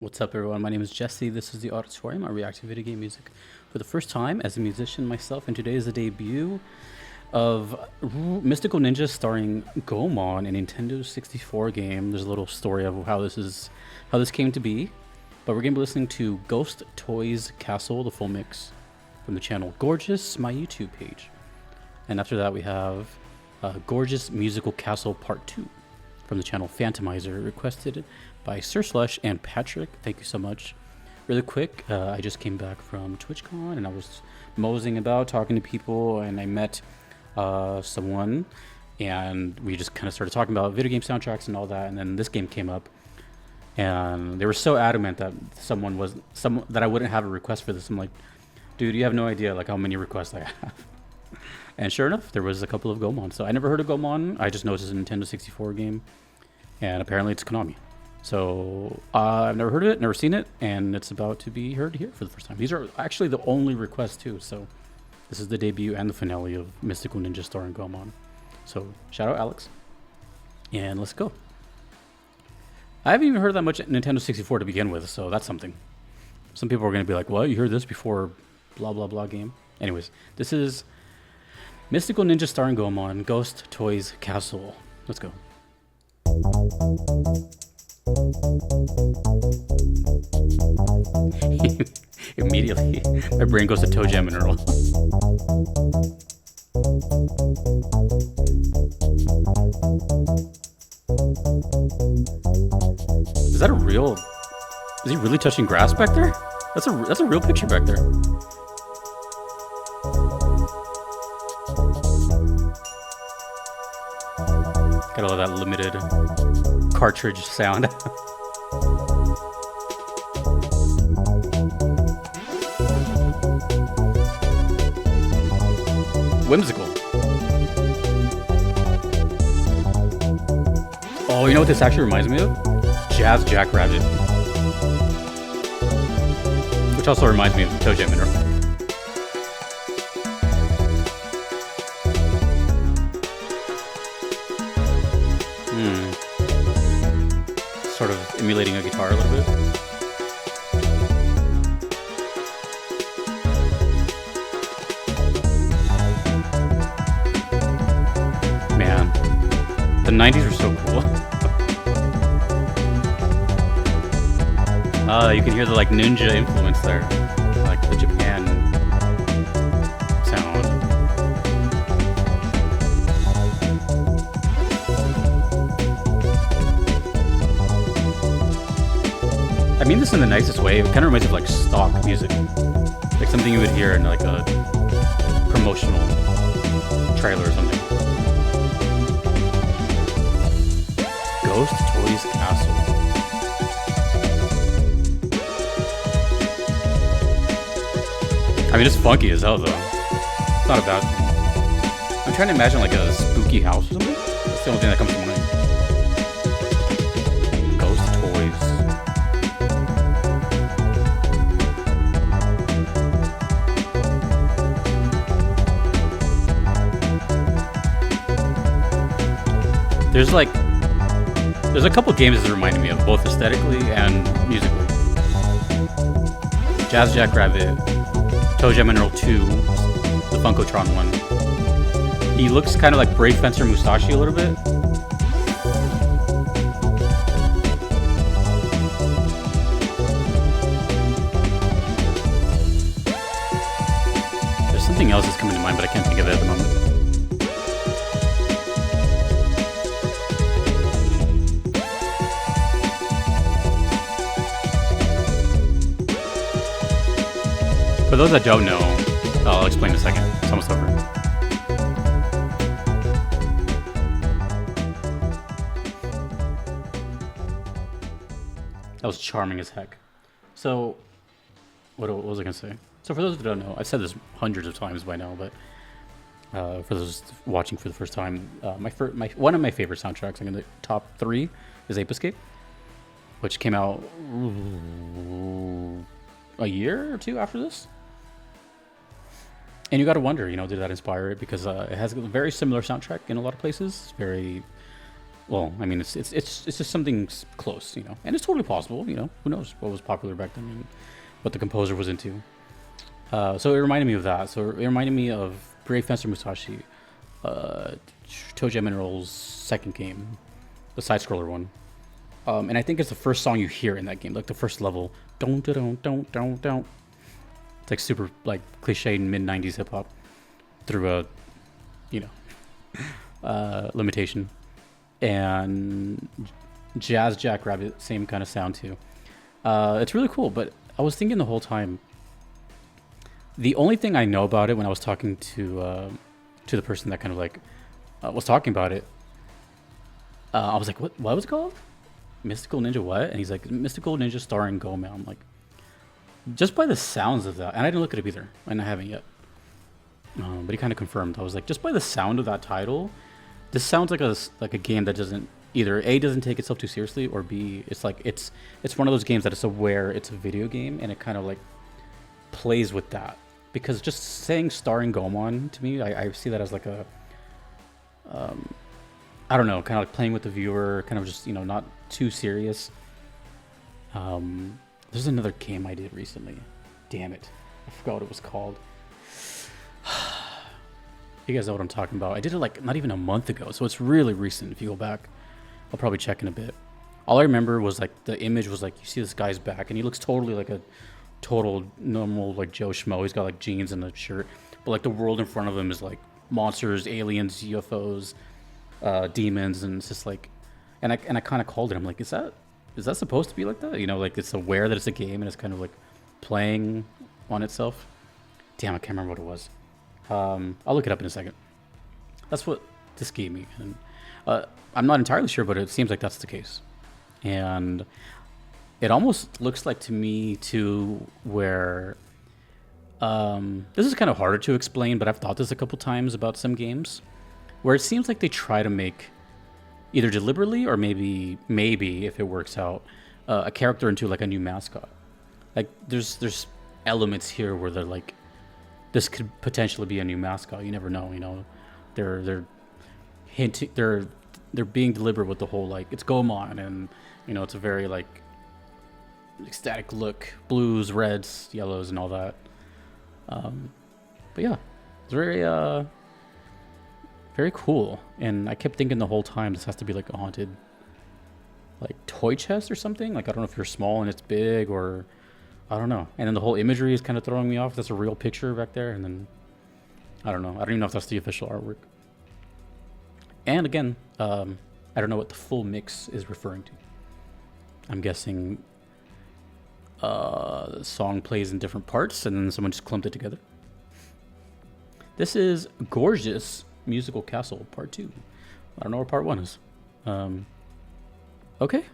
What's up, everyone? My name is Jesse. This is the Auditorium. I react to video game music for the first time as a musician myself, and today is the debut of Mystical Ninja starring Goemon, a Nintendo 64 game. There's a little story of how this came to be, but we're going to be listening to Ghost Toys Castle, the full mix, from the channel Gorgeous, my YouTube page. And after that, we have Gorgeous Musical Castle Part 2 from the channel Phantomizer, requested by Sir Slush and Patrick. Thank you so much. Really quick, I just came back from TwitchCon and I was moseying about, talking to people, and I met someone, and we just kind of started talking about video game soundtracks and all that. And then this game came up, and they were so adamant that that I wouldn't have a request for this. I'm like, dude, you have no idea like how many requests I have. And sure enough, there was a couple of Goemon. So I never heard of Goemon. I just know it's a Nintendo 64 game, and apparently it's Konami. So I've never heard of it, never seen it, and it's about to be heard here for the first time. These are actually the only requests too, so this is the debut and the finale of Mystical Ninja starring Goemon. So shout out Alex, and let's go. I haven't even heard that much Nintendo 64 to begin with, so that's something. Some people are going to be like, what, you heard this before blah blah blah game? Anyways, this is Mystical Ninja starring Goemon, Ghost Toys Castle. Let's go. Immediately, my brain goes to Toe Jam and Earl. Is that a real? Is he really touching grass back there? That's a real picture back there. Got all that limited cartridge sound. Whimsical. Oh, you know what this actually reminds me of? Jazz Jackrabbit. Which also reminds me of Toe Jam and Earl. Sort of emulating a guitar a little bit. Man, the 90s were so cool. You can hear the like ninja influence there, like the Japan sound. I mean this in the nicest way. It kind of reminds me of like stock music, like something you would hear in like a promotional trailer or something. Ghost Toys Castle. I mean, it's funky as hell though. It's not a bad thing. I'm trying to imagine like a spooky house or something. That's the only thing that comes to mind. Ghost Toys. There's a couple games that reminded me of, both aesthetically and musically. Jazz Jackrabbit, Toe Jam and Earl 2, the Funkotron one. He looks kind of like Brave Fencer Musashi a little bit. There's something else that's coming to mind, but I can't think of it at the moment. For those that don't know, I'll explain in a second. It's almost over. That was charming as heck. So, what was I going to say? So for those that don't know, I've said this hundreds of times by now, but for those watching for the first time, one of my favorite soundtracks, in the top 3, is Ape Escape, which came out a year or 2 after this. And you got to wonder, did that inspire it? Because it has a very similar soundtrack in a lot of places. Very Well, I mean, it's just something close, you know, and it's totally possible, you know. Who knows what was popular back then, and what the composer was into. So it reminded me of that. So it reminded me of Brave Fencer Musashi, uh, Toe Jam Minerals' second game, the side scroller one. And I think it's the first song you hear in that game, like the first level. Don't. It's like super like cliche mid '90s hip hop through a, you know, limitation. And Jazz Jackrabbit, same kind of sound too. It's really cool, but I was thinking the whole time. The only thing I know about it when I was talking to the person that kind of like was talking about it, I was like, "What? What was it called? Mystical Ninja what?" And he's like, "Mystical Ninja starring Goemon." I'm like, just by the sounds of that, and I didn't look it up either, and I haven't yet. But he kind of confirmed. I was like, just by the sound of that title, this sounds like a game that doesn't either A, doesn't take itself too seriously, or B, it's like it's one of those games that it's aware it's a video game and it kind of like plays with that. Because just saying starring Goemon to me, I see that as like a I don't know, kind of like playing with the viewer, kind of just, you know, not too serious. There's another game I did recently. Damn it, I forgot what it was called. You guys know what I'm talking about. I did it like not even a month ago, so it's really recent. If you go back, I'll probably check in a bit. All I remember was like the image was like, you see this guy's back and he looks totally like a total normal like Joe Schmo. He's got like jeans and a shirt, but like the world in front of him is like monsters, aliens, UFOs, demons, and it's just like, and I kind of called it. I'm like, is that supposed to be like that? You know, like it's aware that it's a game and it's kind of like playing on itself. Damn, I can't remember what it was. I'll look it up in a second. That's what this gave me, and I'm not entirely sure, but it seems like that's the case. And it almost looks like to me too, where this is kind of harder to explain, but I've thought this a couple times about some games, where it seems like they try to make either deliberately or maybe if it works out, a character into like a new mascot. Like there's elements here where they're like, this could potentially be a new mascot. You never know. You know, they're hinting, they're being deliberate with the whole like it's Goemon, and you know it's a very like ecstatic look, blues, reds, yellows, and all that. But yeah, it's very cool. And I kept thinking the whole time this has to be like a haunted like toy chest or something. Like I don't know if you're small and it's big, or I don't know. And then the whole imagery is kind of throwing me off. That's a real picture back there. And then, I don't know. I don't even know if that's the official artwork. And again, I don't know what the full mix is referring to. I'm guessing the song plays in different parts and then someone just clumped it together. This is Gorgeous Musical Castle Part 2. I don't know where Part 1 is. Okay.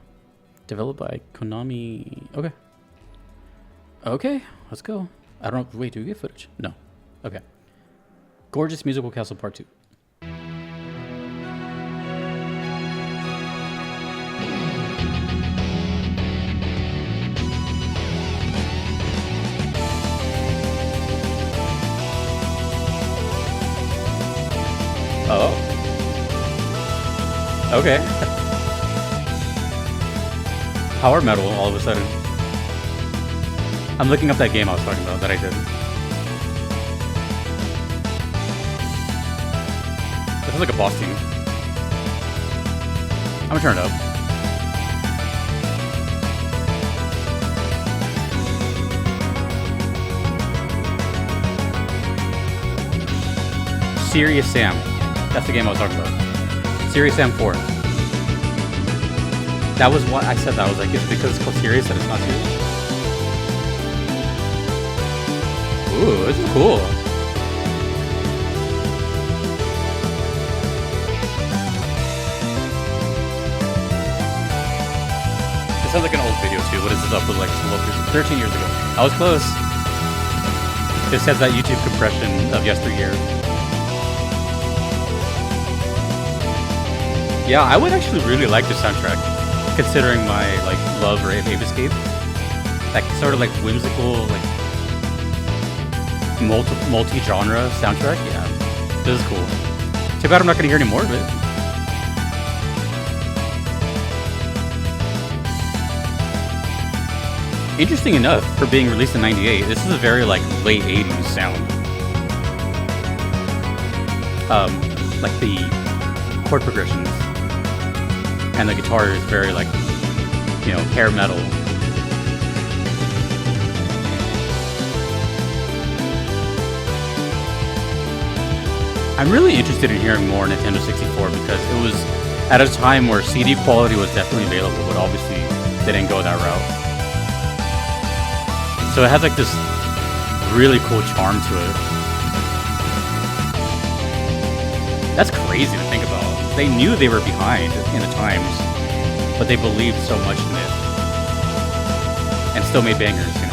Developed by Konami. Okay. Okay, let's go. I don't know. Wait, do we get footage? No. Okay. Gorgeous Musical Castle Part 2. Oh. Okay. Power metal all of a sudden. I'm looking up that game I was talking about that I did. This is like a boss team. I'm gonna turn it up. Serious Sam. That's the game I was talking about. Serious Sam 4. That was what I said. That I was like, it's because it's called Serious that it's not serious. Ooh, this is cool. It sounds like an old video too. What is this up with like 13 years ago? I was close. This has that YouTube compression of yesteryear. Yeah, I would actually really like this soundtrack, considering my like love for Ape Escape. That sort of like whimsical, like multi-genre soundtrack. Yeah, this is cool. Too bad I'm not gonna hear any more of it. Interesting enough, for being released in '98, this is a very like late '80s sound. Like the chord progressions and the guitar is very like, you know, hair metal. I'm really interested in hearing more Nintendo 64 because it was at a time where CD quality was definitely available, but obviously they didn't go that route. So it has like this really cool charm to it. That's crazy to think about. They knew they were behind in the times, but they believed so much in it and still made bangers, you know.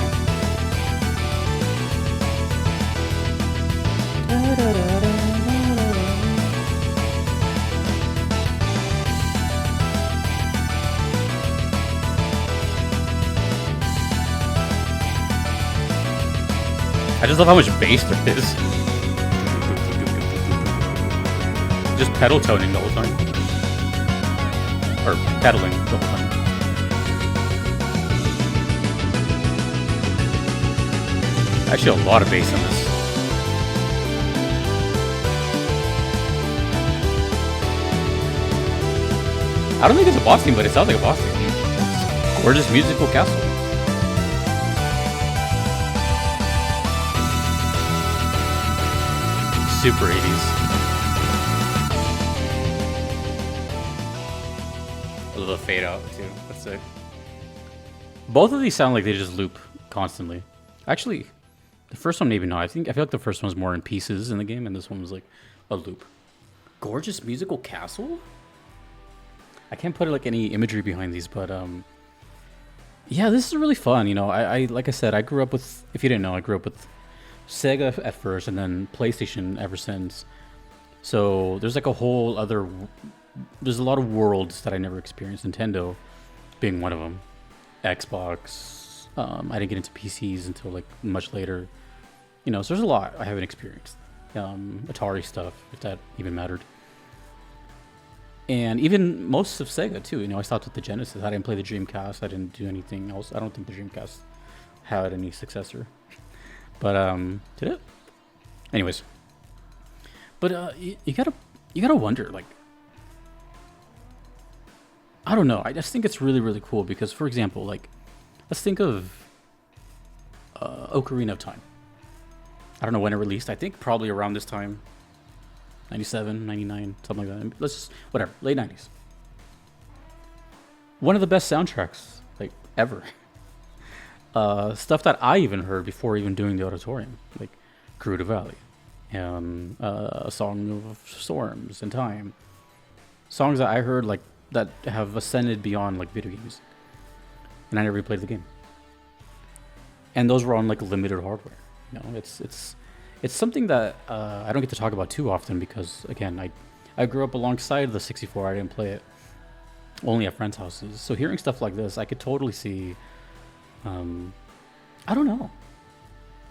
I just love how much bass there is. Just pedal toning the whole time. Or pedaling the whole time. Actually, a lot of bass in this. I don't think it's a boss theme, but it sounds like a boss theme. Gorgeous musical castle. Super 80s. A little fade out too. That's sick. Both of these sound like they just loop constantly. Actually, the first one maybe not. I feel like the first one's more in pieces in the game, and this one was like a loop. Gorgeous musical castle. I can't put like any imagery behind these, but yeah, this is really fun. You know, I like I said, I grew up with. If you didn't know, I grew up with Sega at first and then PlayStation ever since. So there's like a whole other, there's a lot of worlds that I never experienced, Nintendo being one of them. Xbox, I didn't get into PCs until like much later, you know, so there's a lot I haven't experienced. Atari stuff, if that even mattered. And even most of Sega too, you know, I stopped with the Genesis. I didn't play the Dreamcast, I didn't do anything else. I don't think the Dreamcast had any successor. But did it? Anyways, but you gotta wonder, like, I don't know. I just think it's really cool because, for example, like, let's think of Ocarina of Time. I don't know when it released. I think probably around this time, 97, 99, something like that. Let's just, whatever, late 90s. One of the best soundtracks like ever. Stuff that I even heard before even doing the auditorium, like Gerudo Valley, and A Song of Storms and Time. Songs that I heard like that have ascended beyond like video games, and I never replayed the game. And those were on like limited hardware. You know, it's something that I don't get to talk about too often because again, I grew up alongside the 64. I didn't play it, only at friends' houses. So hearing stuff like this, I could totally see. I don't know.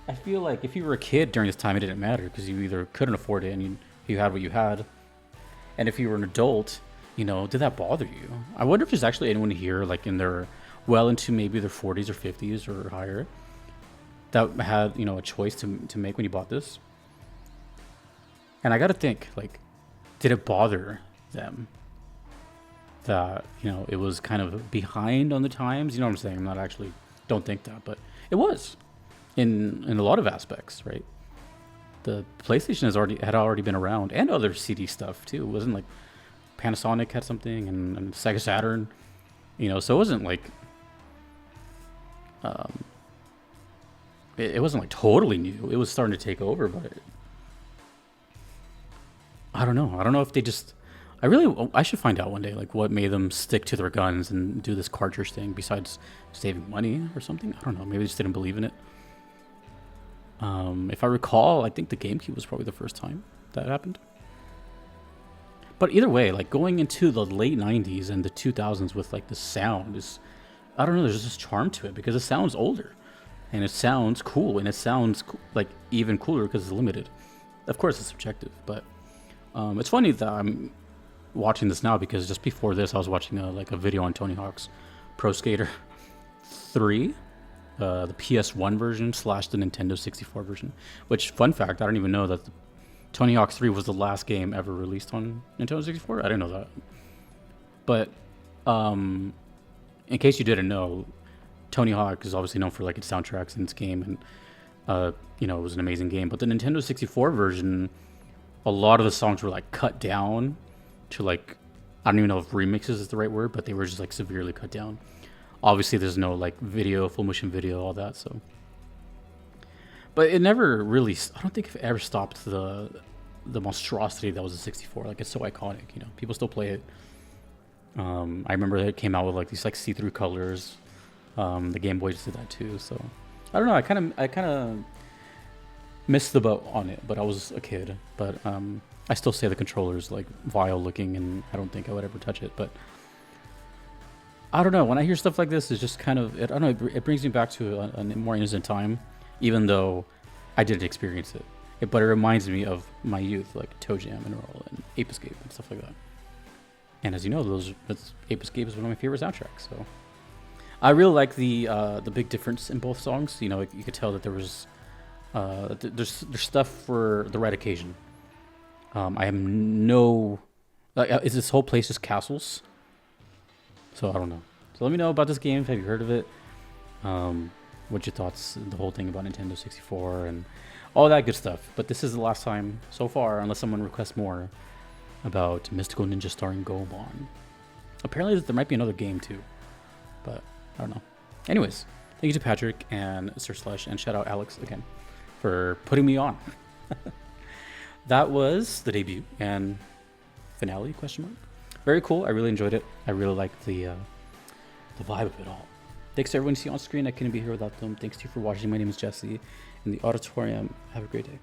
I feel like if you were a kid during this time, it didn't matter because you either couldn't afford it and you had what you had. And if you were an adult, you know, did that bother you? I wonder if there's actually anyone here, like in their, well into maybe their 40s or 50s or higher, that had, you know, a choice to make when you bought this. And I gotta think, like, did it bother them that, you know, it was kind of behind on the times? You know what I'm saying? I'm not actually, don't think that, but it was in a lot of aspects, right? The PlayStation had already been around, and other CD stuff too. It wasn't like Panasonic had something and Sega Saturn, you know, so it wasn't like it wasn't like totally new. It was starting to take over, but I don't know if they just, I should find out one day, like, what made them stick to their guns and do this cartridge thing besides saving money or something. I don't know. Maybe they just didn't believe in it. If I recall, I think the GameCube was probably the first time that happened. But either way, like, going into the late 90s and the 2000s with, like, the sound is, I don't know, there's this charm to it because it sounds older. And it sounds cool, and it sounds, like, even cooler because it's limited. Of course, it's subjective, but it's funny that I'm watching this now because just before this I was watching a video on Tony Hawk's Pro Skater 3 the PS1 version slash the Nintendo 64 version. Which, fun fact, I don't even know that Tony Hawk 3 was the last game ever released on Nintendo 64. I didn't know that. But in case you didn't know, Tony Hawk is obviously known for like its soundtracks and its game, and you know, it was an amazing game. But the Nintendo 64 version, a lot of the songs were like cut down to like, I don't even know if remixes is the right word, but they were just like severely cut down. Obviously, there's no like video, full motion video, all that. So, but it never really. I don't think it ever stopped the monstrosity that was the 64. Like, it's so iconic. You know, people still play it. I remember that it came out with like these like see-through colors. The Game Boy just did that too. So, I don't know. I kind of missed the boat on it, but I was a kid. But I still say the controller's like vile looking, and I don't think I would ever touch it. But I don't know. When I hear stuff like this, it's just kind of, I don't know, it brings me back to a more innocent time, even though I didn't experience it. But it reminds me of my youth, like Toe Jam and Roll and Ape Escape and stuff like that. And as you know, Ape Escape is one of my favorite soundtracks. So I really like the big difference in both songs. You know, you could tell that there was there's stuff for the right occasion. I have no, is this whole place just castles? So I don't know. So let me know about this game. Have you heard of it? What's your thoughts? The whole thing about Nintendo 64 and all that good stuff. But this is the last time so far, unless someone requests more, about Mystical Ninja starring Goemon. Apparently there might be another game too, but I don't know. Anyways, thank you to Patrick and Sir Slush, and shout out Alex again for putting me on. That was the debut and finale, question mark. Very cool. I really enjoyed it. I really liked the vibe of it all. Thanks to everyone you see on screen. I couldn't be here without them. Thanks to you for watching. My name is Jesse in the auditorium. Have a great day.